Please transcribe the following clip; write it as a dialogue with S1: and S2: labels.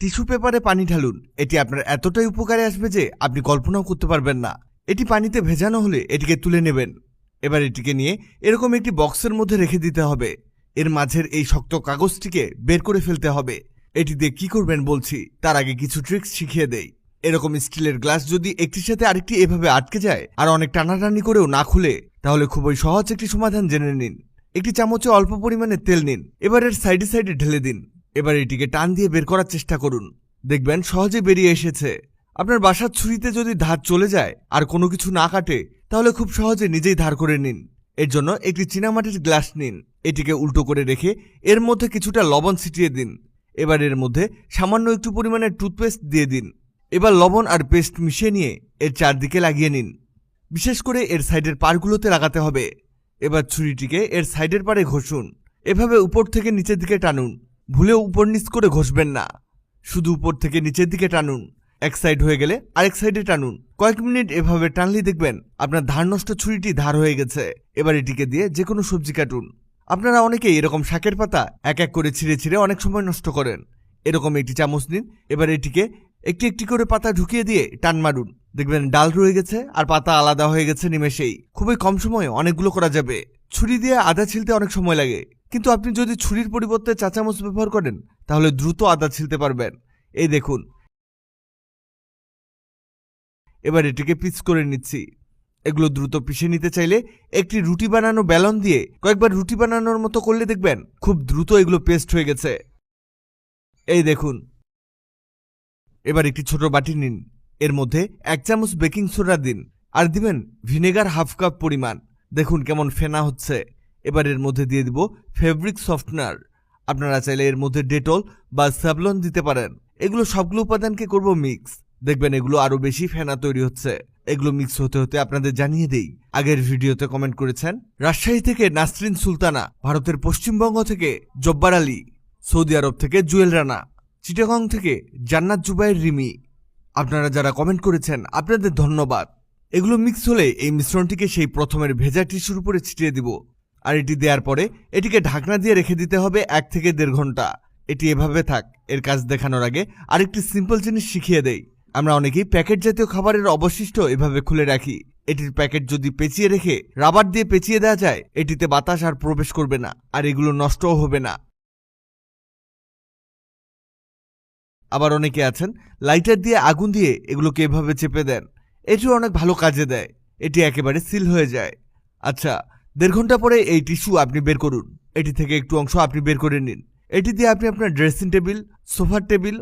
S1: Tissue পেপারে পানি ঢালুন। এটি আপনার এতটাই উপকারে আসবে যে আপনি কল্পনাও করতে পারবেন না। এটি পানিতে ভেজানো হলে এটিকে তুলে নেবেন। এবার এটিকে নিয়ে এরকম একটি বক্সের মধ্যে রেখে দিতে হবে। এর মাঝের এই শক্ত কাগজটিকে বের করে ফেলতে হবে। এটি দিয়ে কি করবেন বলছি, তার আগে কিছু ট্রিক্স শিখিয়ে দেই। এরকম স্টিলের গ্লাস যদি একটির সাথে আরেকটি এভাবে আটকে যায় আর অনেক টানাটানি করেও না খুলে, তাহলে খুবই সহজ একটি সমাধান জেনে নিন। একটি চামচে অল্প পরিমাণে তেল নিন। এবার এর সাইডে সাইডে ঢেলে দিন। এবার এটিকে টান দিয়ে বের করার চেষ্টা করুন। দেখবেন সহজে বেরিয়ে এসেছে। আপনার বাসার ছুরিতে যদি ধার চলে যায় আর কোনো কিছু না কাটে, তাহলে খুব সহজে নিজেই ধার করে নিন। এর জন্য একটি চীনামাটির গ্লাস নিন। এটিকে উল্টো করে রেখে এর মধ্যে কিছুটা লবণ ছিটিয়ে দিন। এবার এর মধ্যে সামান্য একটু পরিমাণে টুথপেস্ট দিয়ে দিন। এবার লবণ আর পেস্ট মিশিয়ে নিয়ে এর চারদিকে লাগিয়ে নিন। বিশেষ করে এর সাইডের পাড়গুলোতে লাগাতে হবে। এবার ছুরিটিকে এর সাইডের পাড়ে ঘষুন। এভাবে উপর থেকে নিচের দিকে টানুন। ভুলেও উপর নিচ করে ঘষবেন না, শুধু উপর থেকে নিচের দিকে টানুন। এক সাইড হয়ে গেলে আরেক সাইডে টানুন। কয়েক মিনিট এভাবে টানলেই দেখবেন আপনার ধার নষ্ট ছুরিটি ধার হয়ে গেছে। এবার এটিকে দিয়ে যে কোনো সবজি কাটুন। আপনারা অনেকেই এরকম শাকের পাতা এক এক করে ছিঁড়ে ছিঁড়ে অনেক সময় নষ্ট করেন। এরকম একটি চামচ নিন। এবার এটিকে একটি একটি করে পাতা ঢুকিয়ে দিয়ে টান মারুন। দেখবেন ডাল রয়ে গেছে আর পাতা আলাদা হয়ে গেছে নিমেষেই। খুবই কম সময়ে অনেকগুলো করা যাবে। ছুরি দিয়ে আদা ছিলতে অনেক সময় লাগে, কিন্তু আপনি যদি ছুরির পরিবর্তে চা চামচ ব্যবহার করেন, তাহলে দ্রুত আদা ছিলতে পারবেন। এই দেখুন। এবার এটিকে পিস করে নিচ্ছি। এগুলো দ্রুত পিষে নিতে চাইলে একটি রুটি বানানো বেলন দিয়ে কয়েকবার রুটি বানানোর মতো করলে দেখবেন খুব দ্রুত এগুলো পেস্ট হয়ে গেছে। এই দেখুন। এবার একটি ছোট বাটি নিন। এর মধ্যে 1 চামচ বেকিং সোডা দিন আর দিবেন ভিনেগার হাফ কাপ পরিমাণ। দেখুন কেমন ফেনা হচ্ছে। এবার এর মধ্যে দিয়ে দিব ফেব্রিক সফটনার। আপনারা চাইলে এর মধ্যে ডেটল বা স্যাভলন দিতে পারেন। এগুলো সবগুলো উপাদানকে করব মিক্স। দেখবেন এগুলো আরো বেশি ফেনা তৈরি হচ্ছে। এগুলো মিক্স হতে হতে আপনাদের জানিয়ে দেই, আগের ভিডিওতে কমেন্ট করেছেন রাজশাহী থেকে নাসরিন সুলতানা, ভারতের পশ্চিমবঙ্গ থেকে জব্বার আলী, সৌদি আরব থেকে জুয়েল রানা, চিটাগং থেকে জান্নাত জুবাইর রিমি। আপনারা যারা কমেন্ট করেছেন আপনাদের ধন্যবাদ। এগুলো মিক্স হলে এই মিশ্রণটিকে সেই প্রথমের ভেজা টিস্যুর উপরে ছিটিয়ে দিব। আর এটি দেওয়ার পরে এটিকে ঢাকনা দিয়ে রেখে দিতে হবে 1 থেকে 1.5 ঘন্টা। এটি এভাবে থাক। এর কাজ দেখানোর আগে আরেকটি সিম্পল জিনিস শিখিয়ে দেই। আমরা অনেকেই প্যাকেট জাতীয় খাবারের অবশিষ্ট এভাবে খুলে রাখি। এটির প্যাকেট যদি পেঁচিয়ে রেখে রাবার দিয়ে পেঁচিয়ে দেওয়া যায়, এটিতে বাতাস আর প্রবেশ করবে না আর এগুলো নষ্টও হবে না। আবার অনেকে আছেন লাইটার দিয়ে আগুন দিয়ে এগুলোকে এভাবে চেপে দেন। এটিও অনেক ভালো কাজে দেয়। এটি একেবারে সিল হয়ে যায়। আচ্ছা, 1.5 ঘন্টা পরে এই টিস্যু আপনি বের করুন। এটি থেকে একটু অংশ আপনি বের করে নিন। এটি দিয়ে আপনি আপনার ড্রেসিং টেবিল, সোফার টেবিল